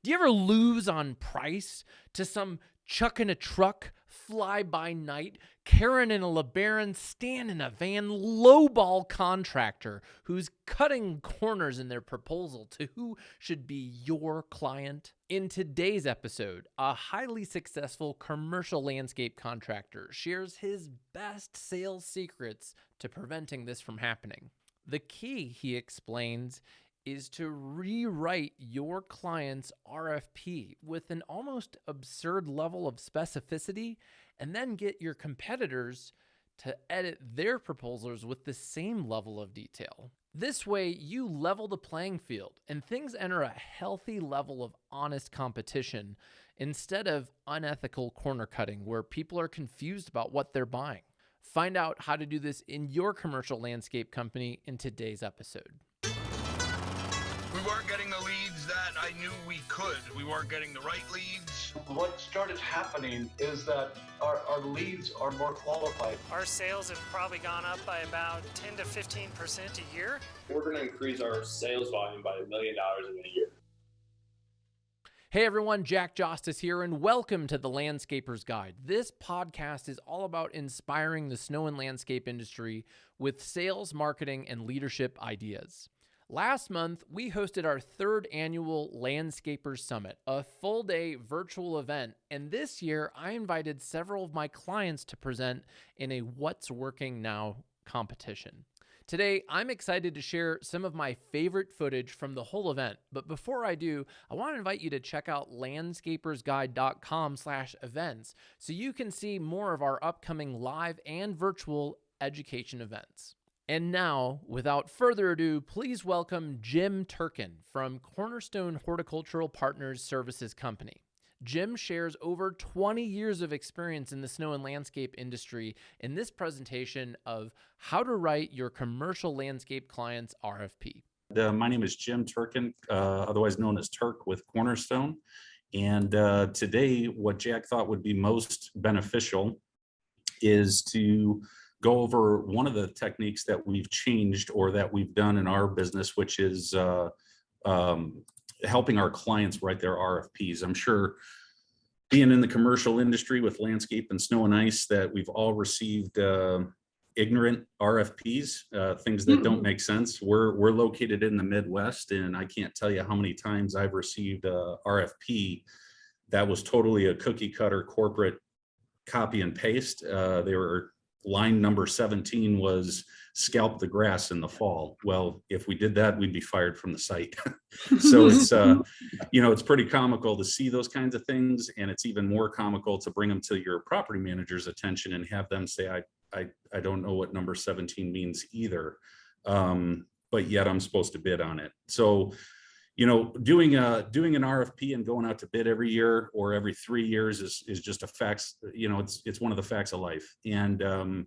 Do you ever lose on price to some chuck in a truck, fly by night, Karen-in-a-Lebaron, stand in a van, lowball contractor who's cutting corners in their proposal to who should be your client? In today's episode, a highly successful commercial landscape contractor shares his best sales secrets to preventing this from happening. The key, he explains, is to rewrite your client's RFP with an almost absurd level of specificity and then get your competitors to edit their proposals with the same level of detail. This way, you level the playing field and things enter a healthy level of honest competition instead of unethical corner cutting where people are confused about what they're buying. Find out how to do this in your commercial landscape company in today's episode. We weren't getting the leads that I knew we could. We weren't getting the right leads. What started happening is that our leads are more qualified. Our sales have probably gone up by about 10 to 15% a year. We're going to increase our sales volume by $1 million in a year. Hey everyone, Jack Jostes here, and welcome to the Landscaper's Guide. This podcast is all about inspiring the snow and landscape industry with sales, marketing, and leadership ideas. Last month, we hosted our third annual Landscapers Summit, a full-day virtual event, and this year I invited several of my clients to present in a What's Working Now competition. Today, I'm excited to share some of my favorite footage from the whole event, but before I do, I want to invite you to check out landscapersguide.com/events so you can see more of our upcoming live and virtual education events. And now, without further ado, please welcome Jim Turcan from Cornerstone Horticultural Partners Services Company. Jim shares over 20 years of experience in the snow and landscape industry in this presentation of how to write your commercial landscape client's RFP. My name is Jim Turcan, otherwise known as Turk with Cornerstone. And today, what Jack thought would be most beneficial is to go over one of the techniques that we've changed or that we've done in our business, which is helping our clients write their RFPs. I'm sure being in the commercial industry with landscape and snow and ice that we've all received ignorant RFPs, things that don't make sense. We're located in the Midwest, and I can't tell you how many times I've received a RFP that was totally a cookie cutter corporate copy and paste. They were line number 17 was scalp the grass in the fall. Well, if we did that, we'd be fired from the site. So it's, it's pretty comical to see those kinds of things. And it's even more comical to bring them to your property manager's attention and have them say, I don't know what number 17 means either. But yet I'm supposed to bid on it. So, doing an RFP and going out to bid every year or every 3 years is just a fact. It's one of the facts of life. And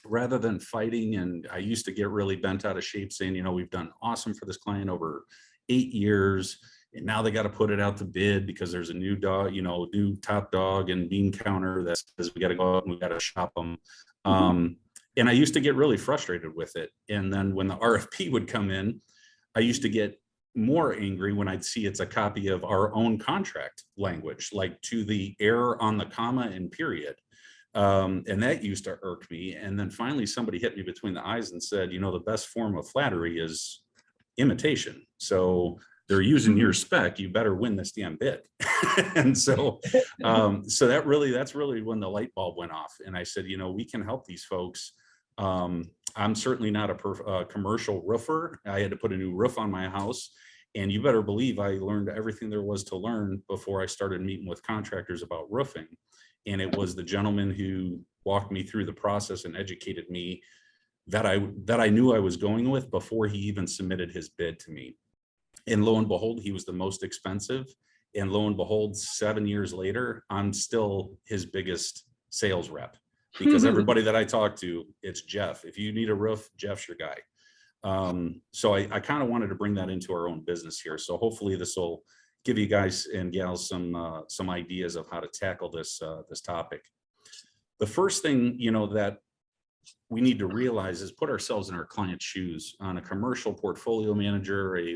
rather than fighting, and I used to get really bent out of shape saying, we've done awesome for this client over 8 years, and now they got to put it out to bid because there's a new dog, new top dog and bean counter that says we got to go out and we got to shop them. And I used to get really frustrated with it. And then when the RFP would come in, I used to get more angry when I'd see it's a copy of our own contract language, like to the error on the comma and period. And that used to irk me. And then finally somebody hit me between the eyes and said, the best form of flattery is imitation. So they're using your spec, you better win this damn bid. And so that's really when the light bulb went off. And I said, we can help these folks. I'm certainly not a commercial roofer. I had to put a new roof on my house, and you better believe I learned everything there was to learn before I started meeting with contractors about roofing. And it was the gentleman who walked me through the process and educated me that I knew I was going with before he even submitted his bid to me. And lo and behold, he was the most expensive. And lo and behold, 7 years later, I'm still his biggest sales rep. Because everybody that I talk to, it's Jeff. If you need a roof, Jeff's your guy. So I kind of wanted to bring that into our own business here. So hopefully this will give you guys and gals some ideas of how to tackle this topic. The first thing that we need to realize is put ourselves in our client's shoes. On a commercial portfolio manager, a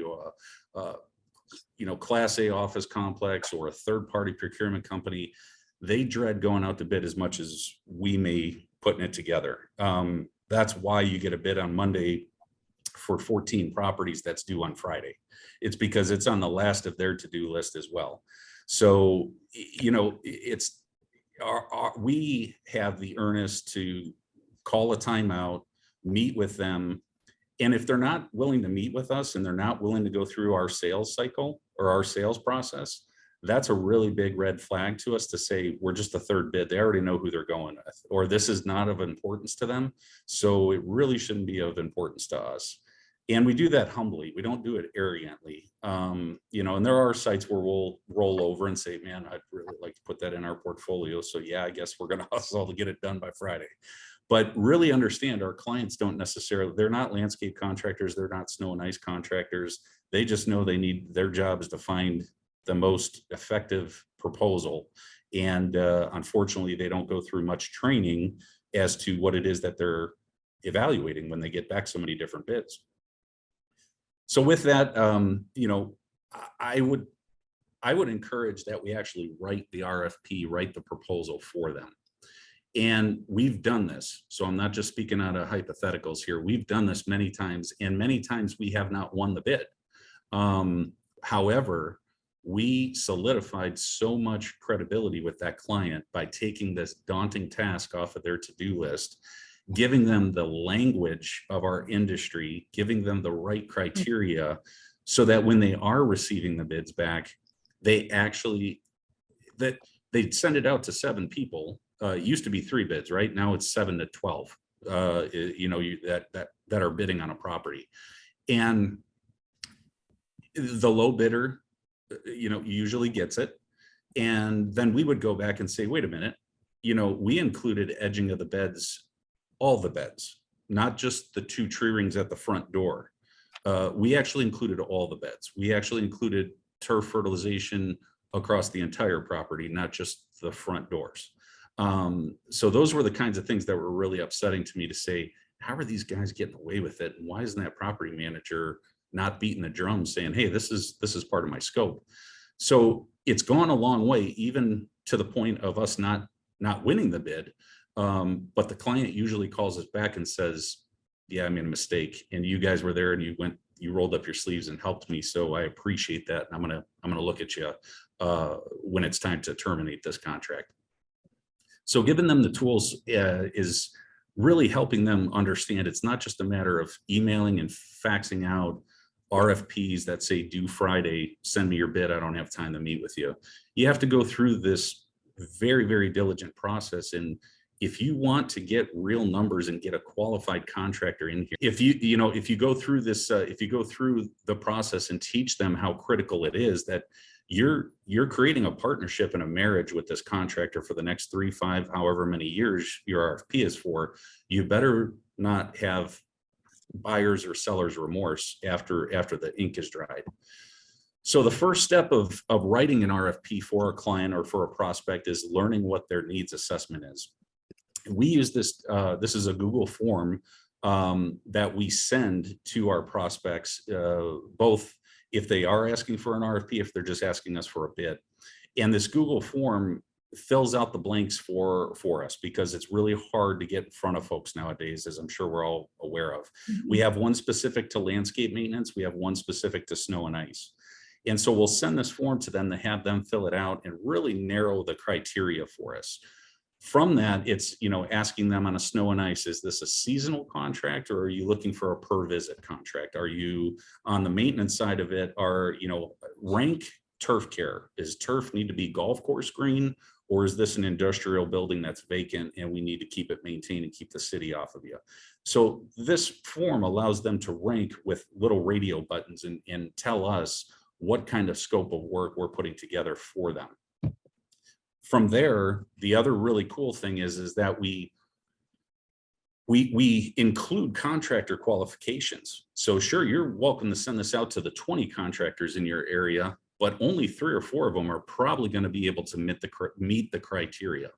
Class A office complex or a third-party procurement company, they dread going out to bid as much as we may putting it together. That's why you get a bid on Monday for 14 properties that's due on Friday. It's because it's on the last of their to-do list as well. So, we have the earnest to call a timeout, meet with them. And if they're not willing to meet with us and they're not willing to go through our sales cycle or our sales process, that's a really big red flag to us to say, we're just a third bid. They already know who they're going with, or this is not of importance to them. So it really shouldn't be of importance to us. And we do that humbly. We don't do it arrogantly. And there are sites where we'll roll over and say, man, I'd really like to put that in our portfolio. So yeah, I guess we're going to hustle to get it done by Friday. But really understand, our clients don't necessarily, they're not landscape contractors. They're not snow and ice contractors. They just know their job is to find the most effective proposal. And unfortunately, they don't go through much training as to what it is that they're evaluating when they get back so many different bids. So with that, I would encourage that we actually write the RFP, write the proposal for them. And we've done this. So I'm not just speaking out of hypotheticals here. We've done this many times, and many times we have not won the bid. However, we solidified so much credibility with that client by taking this daunting task off of their to-do list, giving them the language of our industry, giving them the right criteria, so that when they are receiving the bids back, they'd send it out to 7 people. It used to be 3 bids, right? Now it's 7 to 12, that are bidding on a property. And the low bidder, usually gets it. And then we would go back and say, wait a minute, we included edging of the beds, all the beds, not just the 2 tree rings at the front door. We actually included all the beds. We actually included turf fertilization across the entire property, not just the front doors. So those were the kinds of things that were really upsetting to me, to say, how are these guys getting away with it? And why isn't that property manager not beating the drum saying, hey, this is part of my scope? So it's gone a long way, even to the point of us not winning the bid. But the client usually calls us back and says, yeah, I made a mistake, and you guys were there and you rolled up your sleeves and helped me. So I appreciate that. And I'm going to look at you when it's time to terminate this contract. So giving them the tools is really helping them understand it's not just a matter of emailing and faxing out RFPs that say due Friday, send me your bid, I don't have time to meet with you. You have to go through this very, very diligent process. And if you want to get real numbers and get a qualified contractor in here, if you go through this, if you go through the process and teach them how critical it is, that you're creating a partnership and a marriage with this contractor for the next 3, 5, however many years your RFP is for, you better not have buyer's or seller's remorse after the ink is dried. So the first step of writing an RFP for a client or for a prospect is learning what their needs assessment is. We use this, this is a Google form that we send to our prospects, both if they are asking for an RFP, if they're just asking us for a bid. And this Google form fills out the blanks for us, because it's really hard to get in front of folks nowadays, as I'm sure we're all aware of. We have one specific to landscape maintenance. We have one specific to snow and ice. And so we'll send this form to them to have them fill it out and really narrow the criteria for us. From that, it's, asking them on a snow and ice, is this a seasonal contract, or are you looking for a per visit contract? Are you on the maintenance side of it? Rank turf care. Does turf need to be golf course green, or is this an industrial building that's vacant and we need to keep it maintained and keep the city off of you? So this form allows them to rank with little radio buttons and tell us what kind of scope of work we're putting together for them. From there, the other really cool thing is that we include contractor qualifications. So sure, you're welcome to send this out to the 20 contractors in your area, but only 3 or 4 of them are probably going to be able to meet the criteria.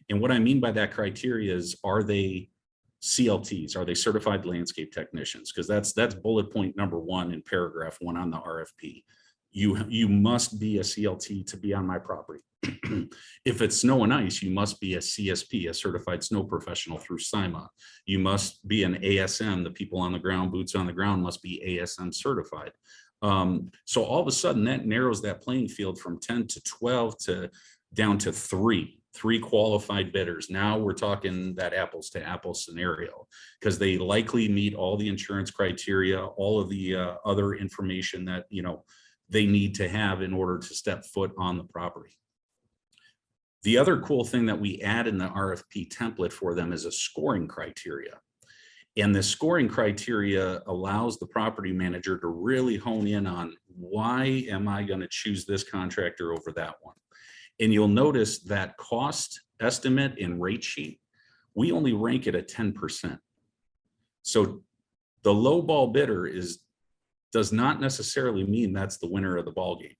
And what I mean by that criteria is, are they CLTs? Are they certified landscape technicians? Because that's bullet point number 1 in paragraph 1 on the RFP. you must be a CLT to be on my property. If it's snow and ice, you must be a CSP, a certified snow professional through SIMA. You must be an ASM. The people on the ground, boots on the ground, must be ASM certified. So all of a sudden that narrows that playing field from 10 to 12 to down to three qualified bidders. Now we're talking that apples to apples scenario, because they likely meet all the insurance criteria, all of the other information that, you know, they need to have in order to step foot on the property. The other cool thing that we add in the RFP template for them is a scoring criteria. And the scoring criteria allows the property manager to really hone in on, why am I going to choose this contractor over that one? And you'll notice that cost estimate and rate sheet, we only rank it at 10%. So the low ball bidder does not necessarily mean that's the winner of the ball game,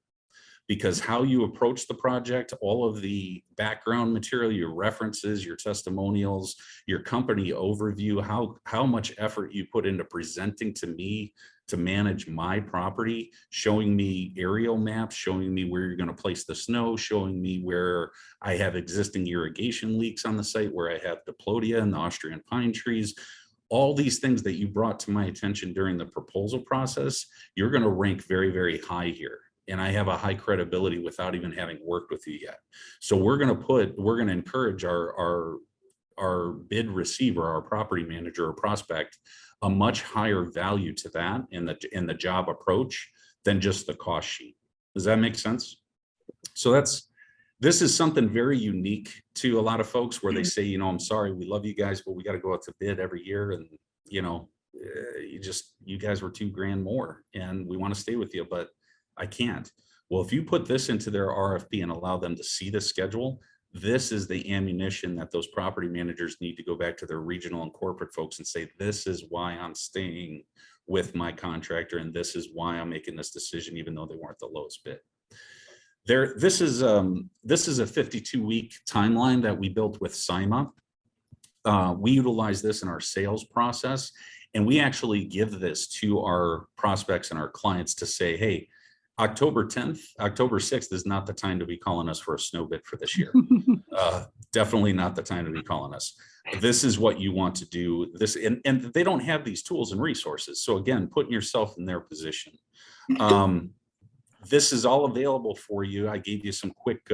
because how you approach the project, all of the background material, your references, your testimonials, your company overview, how much effort you put into presenting to me to manage my property, showing me aerial maps, showing me where you're going to place the snow, showing me where I have existing irrigation leaks on the site, where I have diplodia and the Austrian pine trees. All these things that you brought to my attention during the proposal process, you're going to rank very, very high here. And I have a high credibility without even having worked with you yet. So we're going to encourage our bid receiver, our property manager or prospect, a much higher value to that in the job approach than just the cost sheet. Does that make sense? So this is something very unique to a lot of folks, where they say, you know, I'm sorry, we love you guys, but we got to go out to bid every year. And, you know, you guys were $2,000 more and we want to stay with you, but I can't. Well, if you put this into their RFP and allow them to see the schedule, this is the ammunition that those property managers need to go back to their regional and corporate folks and say, this is why I'm staying with my contractor, and this is why I'm making this decision, even though they weren't the lowest bid. This is a 52-week timeline that we built with SIMA. We utilize this in our sales process, and we actually give this to our prospects and our clients to say, hey, October 10th, October 6th is not the time to be calling us for a snow bid for this year. Definitely not the time to be calling us. This is what you want to do. This, and they don't have these tools and resources. So again, putting yourself in their position. This is all available for you. I gave you some quick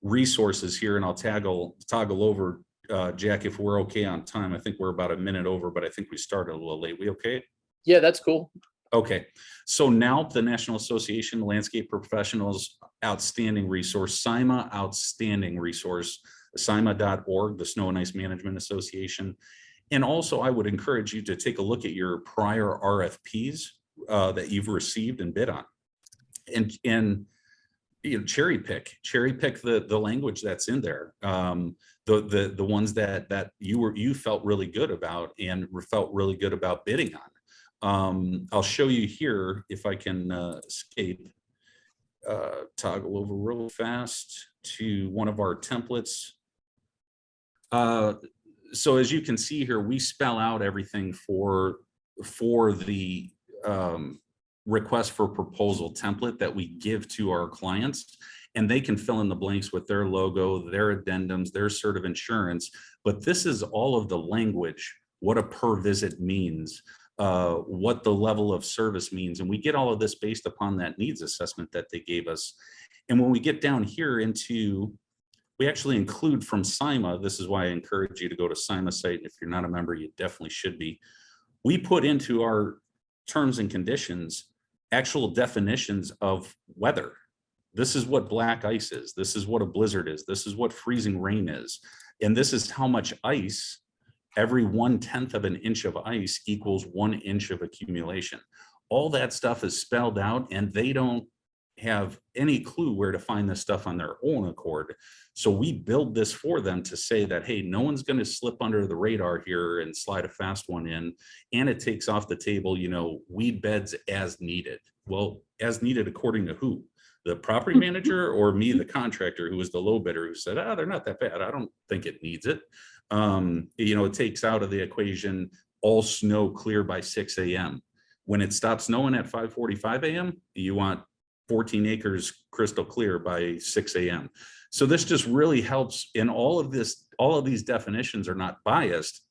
resources here, and I'll toggle over, Jack, if we're okay on time. I think we're about a minute over, but I think we started a little late. We okay? Yeah, that's cool. Okay, so now the National Association of Landscape Professionals, outstanding resource. SIMA, outstanding resource. SIMA.org, the Snow and Ice Management Association. And also, I would encourage you to take a look at your prior RFPs that you've received and bid on, and you know, cherry pick the language that's in there. The ones that you felt really good about and felt really good about bidding on. I'll show you here if I can escape, toggle over real fast to one of our templates. So as you can see here, we spell out everything for the request for proposal template that we give to our clients, and they can fill in the blanks with their logo, their addendums, their cert of insurance. But this is all of the language, what a per visit means, what the level of service means. And we get all of this based upon that needs assessment that they gave us. And when we get down here we actually include from SIMA, this is why I encourage you to go to SIMA site. If you're not a member, you definitely should be. We put into our terms and conditions actual definitions of weather. This is what black ice is. This is what a blizzard is. This is what freezing rain is. And this is how much ice, every 1/10 of an inch of ice equals 1 inch of accumulation. All that stuff is spelled out, and they don't have any clue where to find this stuff on their own accord. So we build this for them to say that, hey, no one's going to slip under the radar here and slide a fast one in. And it takes off the table, you know, weed beds as needed. Well, as needed according to who? The property manager or me, the contractor, who was the low bidder, who said, they're not that bad. I don't think it needs it. You know, it takes out of the equation all snow clear by 6 a.m. When it stops snowing at 5:45 a.m., you want 14 acres crystal clear by 6 a.m. So this just really helps. In all of these definitions are not biased.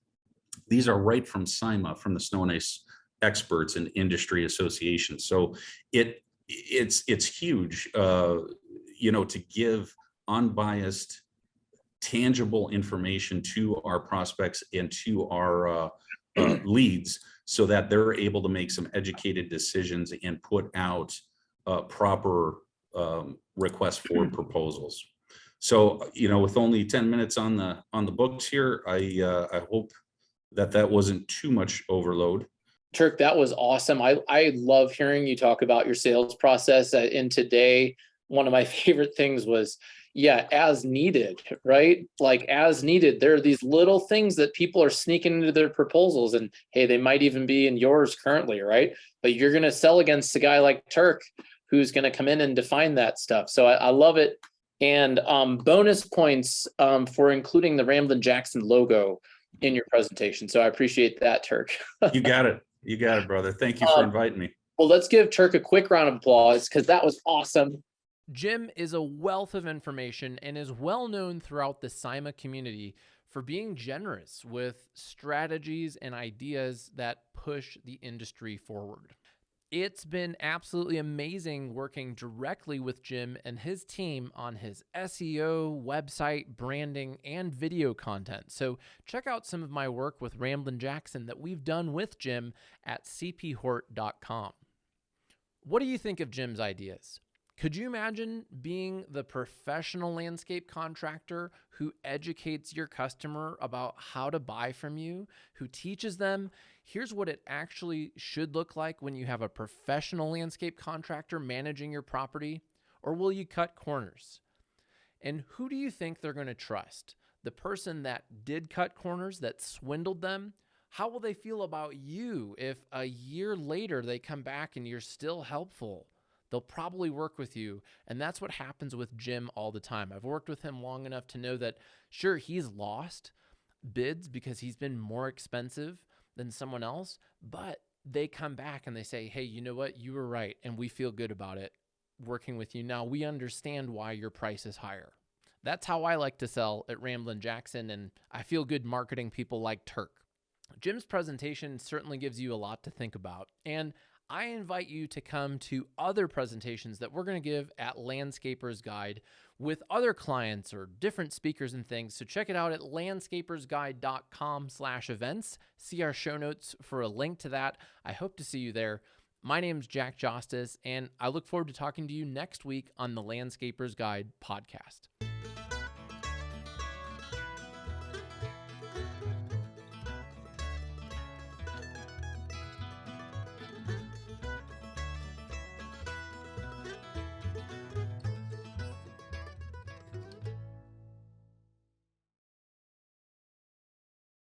These are right from SIMA, from the Snow and Ice experts and industry associations. So it's huge, to give unbiased, tangible information to our prospects and to our leads, so that they're able to make some educated decisions and put out proper requests for proposals. So, with only 10 minutes on the books here, I hope that wasn't too much overload. Turk, that was awesome. I love hearing you talk about your sales process. And today, one of my favorite things was, as needed, right? Like as needed. There are these little things that people are sneaking into their proposals, and hey, they might even be in yours currently, right? But you're going to sell against a guy like Turk who's going to come in and define that stuff. So I love it. And bonus points for including the Ramblin Jackson logo in your presentation. So I appreciate that, Turk. You got it. You got it, brother. Thank you for inviting me. Well, let's give Turk a quick round of applause, because that was awesome. Jim is a wealth of information and is well known throughout the SIMA community for being generous with strategies and ideas that push the industry forward. It's been absolutely amazing working directly with Jim and his team on his SEO, website, branding, and video content. So check out some of my work with Ramblin Jackson that we've done with Jim at cphort.com. What do you think of Jim's ideas? Could you imagine being the professional landscape contractor who educates your customer about how to buy from you, who teaches them, here's what it actually should look like when you have a professional landscape contractor managing your property? Or will you cut corners? And who do you think they're going to trust? The person that did cut corners, that swindled them? How will they feel about you if a year later they come back and you're still helpful? They'll probably work with you. And that's what happens with Jim all the time. I've worked with him long enough to know that, sure, he's lost bids because he's been more expensive than someone else, but they come back and they say, hey, you know what? You were right. And we feel good about it working with you. Now we understand why your price is higher. That's how I like to sell at Ramblin Jackson. And I feel good marketing people like Turk. Jim's presentation certainly gives you a lot to think about. And I invite you to come to other presentations that we're going to give at Landscaper's Guide with other clients or different speakers and things. So check it out at landscapersguide.com/events. See our show notes for a link to that. I hope to see you there. My name's Jack Jostes, and I look forward to talking to you next week on the Landscaper's Guide podcast.